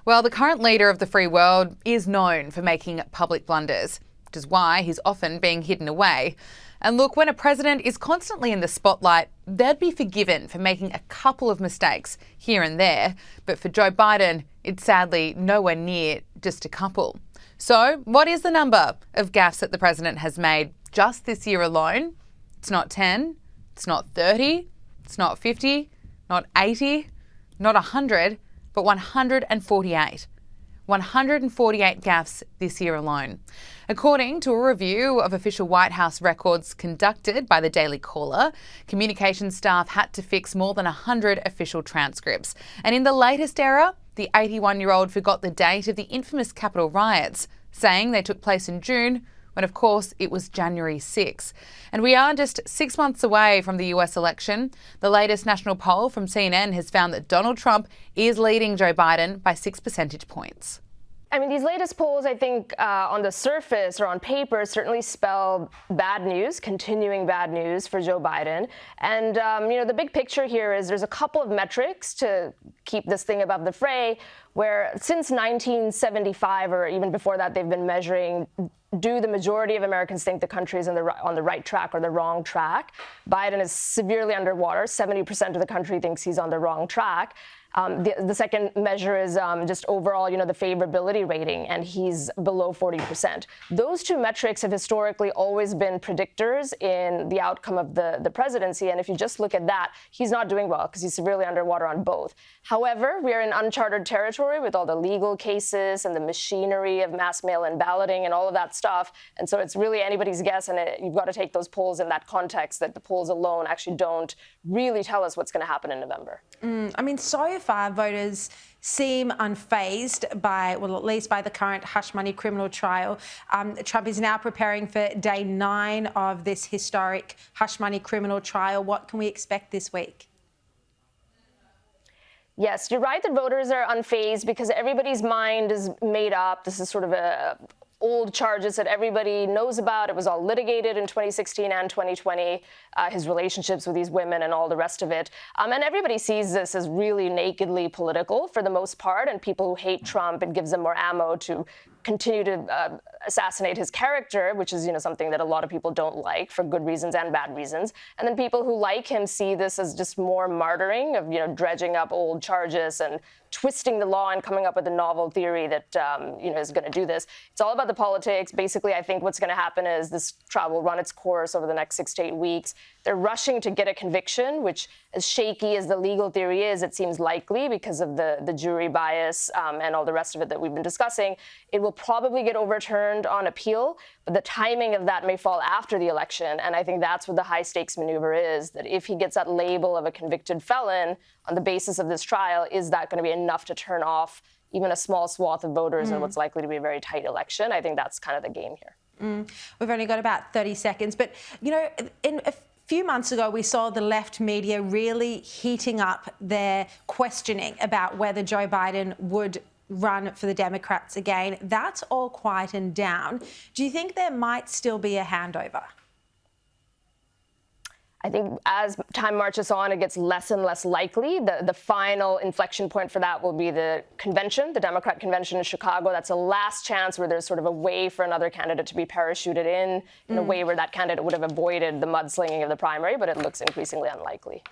Well, the current leader of the free world is known for making public blunders, which is why he's often being hidden away. And look, when a president is constantly in the spotlight, they'd be forgiven for making a couple of mistakes here and there. But for Joe Biden, it's sadly nowhere near just a couple. So what is the number of gaffes that the president has made just this year alone? It's not 10, it's not 30, it's not 50, not 80, not 100, but 148. 148 gaffes this year alone. According to a review of official White House records conducted by the Daily Caller, communications staff had to fix more than 100 official transcripts. And in the latest era, the 81-year-old forgot the date of the infamous Capitol riots, saying they took place in June, when of course it was January 6. And we are just 6 months away from the US election. The latest national poll from CNN has found that Donald Trump is leading Joe Biden by 6 percentage points. I mean, these latest polls, I think, on the surface or on paper, certainly spell bad news, continuing bad news for Joe Biden. And, the big picture here is there's a couple of metrics to keep this thing above the fray, where since 1975 or even before that, they've been measuring, do the majority of Americans think the country is on the right track or the wrong track? Biden is severely underwater. 70% of the country thinks he's on the wrong track. The second measure is just overall, the favorability rating, and he's below 40%. Those two metrics have historically always been predictors in the outcome of the presidency. And if you just look at that, he's not doing well because he's severely underwater on both. However, we are in uncharted territory with all the legal cases and the machinery of mass mail-in balloting and all of that stuff. And so it's really anybody's guess, and you've got to take those polls in that context, that the polls alone actually don't really tell us what's going to happen in November. So far, voters seem unfazed by, well, at least by the current hush money criminal trial. Trump is now preparing for day 9 of this historic hush money criminal trial. What can we expect this week? Yes, you're right that voters are unfazed because everybody's mind is made up. This is sort of old charges that everybody knows about. It was all litigated in 2016 and 2020, his relationships with these women and all the rest of it. And everybody sees this as really nakedly political for the most part, and people who hate Trump, it gives them more ammo to continue to assassinate his character, which is, something that a lot of people don't like for good reasons and bad reasons. And then people who like him see this as just more martyring of, dredging up old charges and twisting the law and coming up with a novel theory that, is going to do this. It's all about the politics. Basically, I think what's going to happen is this trial will run its course over the next 6 to 8 weeks. They're rushing to get a conviction, which, as shaky as the legal theory is, it seems likely because of the jury bias and all the rest of it that we've been discussing. It will probably get overturned on appeal, but the timing of that may fall after the election. And I think that's what the high stakes maneuver is, that if he gets that label of a convicted felon on the basis of this trial, is that going to be enough to turn off even a small swath of voters in what's likely to be a very tight election? I think that's kind of the game here. We've only got about 30 seconds, but, in a few months ago, we saw the left media really heating up their questioning about whether Joe Biden would run for the Democrats again. That's all quietened down. Do you think there might still be a handover? I think as time marches on, it gets less and less likely. The final inflection point for that will be the convention, the Democrat convention in Chicago. That's a last chance where there's sort of a way for another candidate to be parachuted in a way where that candidate would have avoided the mudslinging of the primary, but it looks increasingly unlikely.